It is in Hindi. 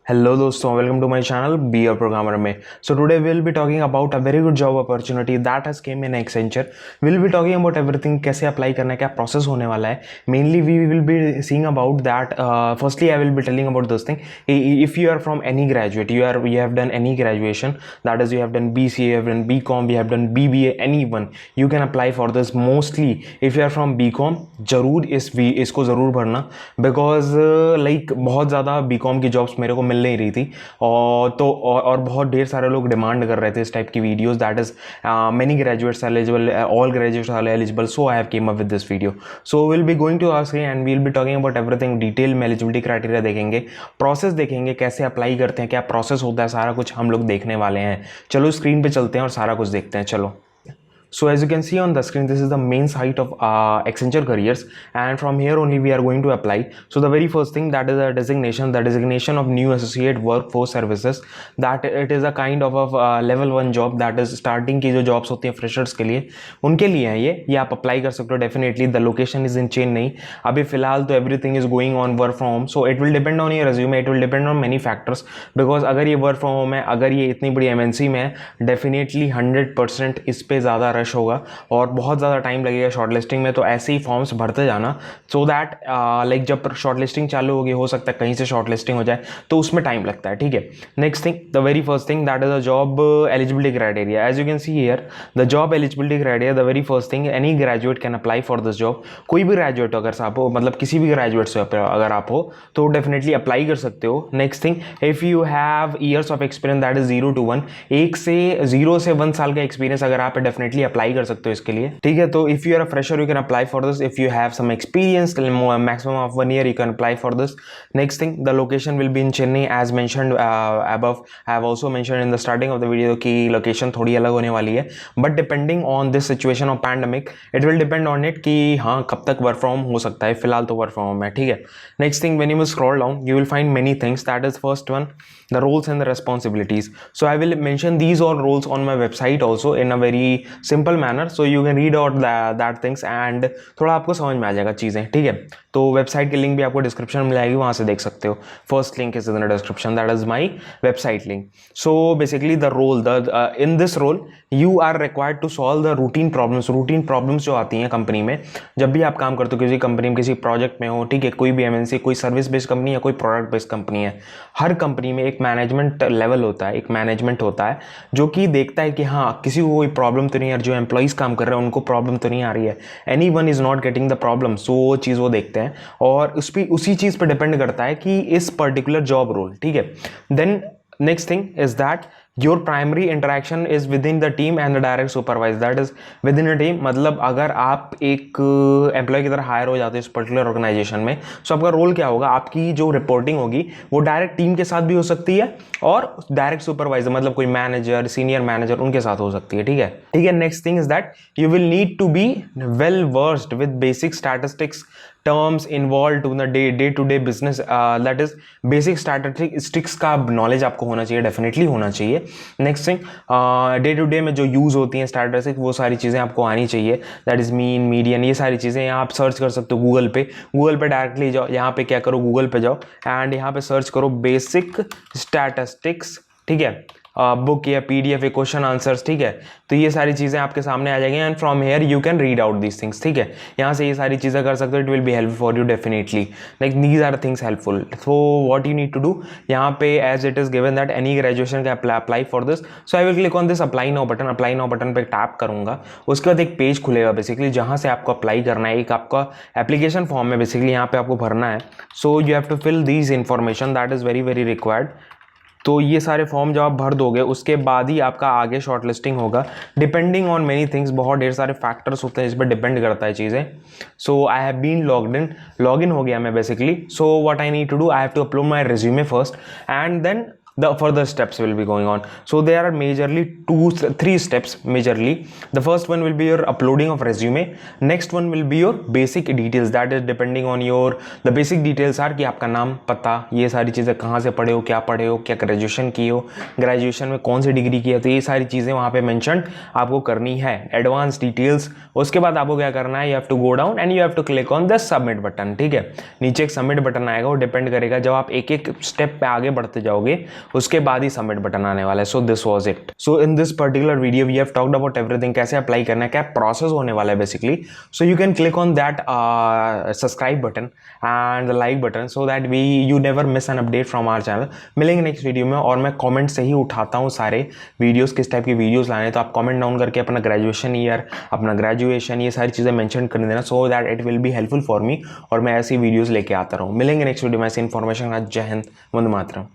Hello दोस्तों, welcome to my channel Be a Programmer में. So today we will be talking about a very good job opportunity that has came in Accenture. We will be talking about everything, कैसे अप्लाई करना है, क्या प्रोसेस होने वाला है. Mainly we will be seeing about that. Firstly I will be telling about this thing. If you are from any graduate, you have done any graduation, that is you have done BCA, you have done BCom, you have done BBA, anyone you can apply for this. Mostly if you are from BCom, जरूर इसको ज़रूर भरना, बिकॉज लाइक बहुत ज़्यादा BCom की जॉब्स मेरे को मिल नहीं रही थी और बहुत ढेर सारे लोग डिमांड कर रहे थे इस टाइप की videos. That is many graduates eligible, all graduates are eligible, so I have came up with this video. So will be going to our screen and we will be talking about everything detail में. एलिजिबिलिटी क्राइटेरिया देखेंगे, प्रोसेस देखेंगे, कैसे अप्लाई करते हैं, क्या प्रोसेस होता है, सारा कुछ हम लोग देखने वाले हैं. चलो स्क्रीन पे चलते हैं और सारा कुछ देखते हैं. चलो. So as you can see on the screen, this is the main site of Accenture Careers, and from here only we are going to apply. So the very first thing, that is a designation, the designation of new associate workforce services. That it is a kind of a level 1 job, that is starting की जो jobs होती हैं freshers के लिए, उनके लिए है ये आप अप्लाई कर सकते हो definitely. The location is in Chennai. अभी फिलहाल तो everything is going on work from home, so it will depend on your resume, it will depend on many factors. Because अगर ये वर्क फ्रॉम होम है, अगर ये इतनी बड़ी MNC में है, डेफिनेटली 100% इस पर ज़्यादा रश होगा और बहुत ज़्यादा टाइम लगेगा शॉर्टलिस्टिंग में. तो ऐसे ही फॉर्म्स भरते जाना, सो दैट लाइक जब शॉर्टलिस्टिंग चालू होगी, हो सकता है कहीं से शॉर्टलिस्टिंग हो जाए, तो उसमें टाइम लगता है. ठीक है. Next thing, the very first thing, that is a job eligibility criteria. As you can see here the job eligibility criteria. The very first thing, any graduate can apply for this job. कोई भी ग्रेजुएट अगर आप हो, मतलब किसी भी ग्रेजुएट से अगर आप हो, तो डेफिनेटली अप्लाई कर सकते हो. Next thing, if you have years of experience, that is 0 to 1, 0 से 1 साल का एक्सपीरियंस अगर आप डेफिनेटली अप्लाई कर सकते हो इसके लिए. ठीक है. तो if you are a fresher you can apply for this. If you have some experience maximum of 1 year you can apply for this. Next thing, the location will be in Chennai as mentioned above. I have also mentioned in the starting of the video कि location थोड़ी अलग होने वाली है, but depending on this situation of pandemic it will depend on it कि हाँ कब तक वर्क फ्रॉम हो सकता है. फिलहाल तो वर्क फ्रॉम होम है. ठीक है. Next thing, when you scroll down you will find many things. That is first one, the roles and the responsibilities. So I will mention these all roles on my website also in a very simple manner, so you can read out that things and थोड़ा आपको समझ में आ जाएगा चीज़ें. ठीक है. तो वेबसाइट की लिंक भी आपको डिस्क्रिप्शन में मिल वहाँ से देख सकते हो. First link is in the description, that is my website link. So basically the role, in this role you are required to solve the routine problems. Routine problems जो आती हैं कंपनी में, जब भी आप काम करते हो किसी कंपनी में, किसी प्रोजेक्ट में हो, ठीक है, कोई भी MNC, कोई सर्विस बेस्ड कंपनी या कोई प्रोडक्ट बेस्ड कंपनी है, हर कंपनी में एक मैनेजमेंट लेवल होता है, एक मैनेजमेंट होता है जो कि देखता है कि हाँ किसी को कोई प्रॉब्लम तो नहीं है, जो एम्प्लॉइज काम कर रहे हैं उनको प्रॉब्लम तो नहीं आ रही है, any one is not getting the problem. So वो चीज़ वो देखते हैं और उसी चीज़ पर डिपेंड करता है कि इस पर्टिकुलर जॉब रोल. ठीक है. Then next thing is that your primary interaction is within the team and the direct supervise. That is within a team, मतलब अगर आप एक एम्प्लॉय की तरह हायर हो जाते हो इस पर्टिकुलर ऑर्गेनाइजेशन में, सो आपका रोल क्या होगा, आपकी जो रिपोर्टिंग होगी वो डायरेक्ट टीम के साथ भी हो सकती है और डायरेक्ट सुपरवाइजर मतलब कोई मैनेजर, सीनियर मैनेजर, उनके साथ हो सकती है. ठीक है. ठीक है. Next thing is that you will need to be well versed with basic statistics terms involve to the day to day business. That is basic statistics का नॉलेज आपको होना चाहिए, डेफिनेटली होना चाहिए. Next thing, day to day में जो यूज़ होती हैं स्टैटिस्टिक्स, वो सारी चीज़ें आपको आनी चाहिए. दैट इज़ मीन, मीडियन, ये सारी चीज़ें आप सर्च कर सकते हो गूगल पे डायरेक्टली जाओ. यहाँ पे क्या करो, गूगल पे जाओ एंड यहाँ पे सर्च करो बेसिक स्टैटिस्टिक्स. ठीक है. बुक या PDF या क्वेश्चन आंसर्स. ठीक है. तो ये सारी चीज़ें आपके सामने आ जाएंगी and from here you can read out these things. ठीक है. यहाँ से ये सारी चीज़ें कर सकते हो. It will be helpful for you definitely. Like these are things helpful. So what you need to do, यहाँ पे as it is given that any graduation का apply for this. So I will click on this apply now button. Apply now button पे टैप करूँगा. उसके बाद एक पेज खुलेगा बेसिकली जहाँ से आपको अप्लाई करना है. एक आपका एप्लीकेशन फॉर्म है बेसिकली, यहाँ पे आपको भरना है. So you have to fill these information, that is very very required. तो ये सारे फॉर्म जब आप भर दोगे उसके बाद ही आपका आगे शॉर्टलिस्टिंग होगा, डिपेंडिंग ऑन मेनी थिंग्स. बहुत ढेर सारे फैक्टर्स होते हैं, इस पर डिपेंड करता है चीज़ें. So I have been log in हो गया मैं basically. So what I need to do, I have to upload my resume first and then the further steps will be going on. So there are majorly three steps majorly. The first one will be your uploading of resume. Next one will be your basic details, that is depending on your the basic details are कि आपका नाम, पता, ये सारी चीज़ें, कहाँ से पढ़े हो, क्या ग्रेजुएशन की हो, ग्रेजुएशन में कौन सी डिग्री की है, तो ये सारी चीज़ें वहाँ पे मेंशन आपको करनी है, एडवांस डिटेल्स। उसके बाद आपको क्या करना है, you have to go down and you have to click on the submit button. ठीक है, नीचे एक सबमिट बटन आएगा, वो डिपेंड करेगा जब आप एक एक स्टेप पे आगे बढ़ते जाओगे उसके बाद ही सबमिट बटन आने वाला है। So this was it. So in this particular video we have talked about everything, कैसे अप्लाई करना है, क्या प्रोसेस होने वाला है basically. So you can click on that subscribe button and the like button so that you never miss an update from our channel. मिलेंगे नेक्स्ट वीडियो में, और मैं कॉमेंट से ही उठाता हूँ सारे वीडियोज़, किस टाइप की वीडियोज़ लाने, तो आप कॉमेंट डाउन करके अपना ग्रेजुएशन ईयर, अपना ग्रेजुएशन, ये सारी चीज़ें मेंशन कर देना, so that it will be helpful for me और मैं ऐसी वीडियोज़ लेके आता रहूँ। मिलेंगे नेक्स्ट वीडियो में ऐसी इन्फॉर्मेशन। जय हिंद, वंदे मातरम।